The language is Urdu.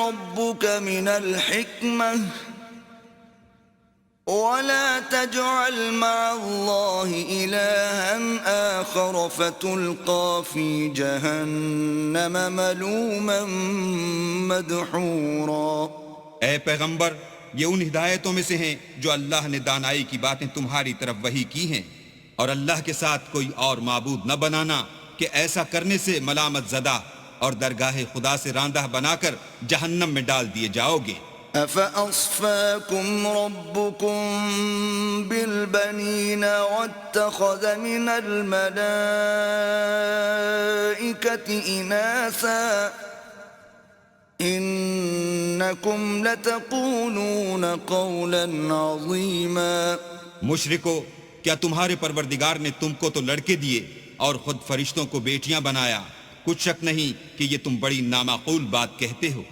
ربك من الحكمة ولا تجعل مع الله إلها آخر فتلقى في جهنم ملوما مدحورا۔ اے پیغمبر، یہ ان ہدایتوں میں سے ہیں جو اللہ نے دانائی کی باتیں تمہاری طرف وحی کی ہیں، اور اللہ کے ساتھ کوئی اور معبود نہ بنانا کہ ایسا کرنے سے ملامت زدہ اور درگاہ خدا سے راندہ بنا کر جہنم میں ڈال دیے جاؤ گے۔ أَفَأَصْفَاكُمْ رَبُّكُمْ بِالْبَنِينَ وَاتَّخَذَ مِنَ الْمَلَائِكَةِ إِنَاثًا إِنَّكُمْ لَتَقُولُونَ قَوْلًا عَظِيمًا۔ مشرکو، کیا تمہارے پروردگار نے تم کو تو لڑکے دیے اور خود فرشتوں کو بیٹیاں بنایا؟ کچھ شک نہیں کہ یہ تم بڑی نامعقول بات کہتے ہو۔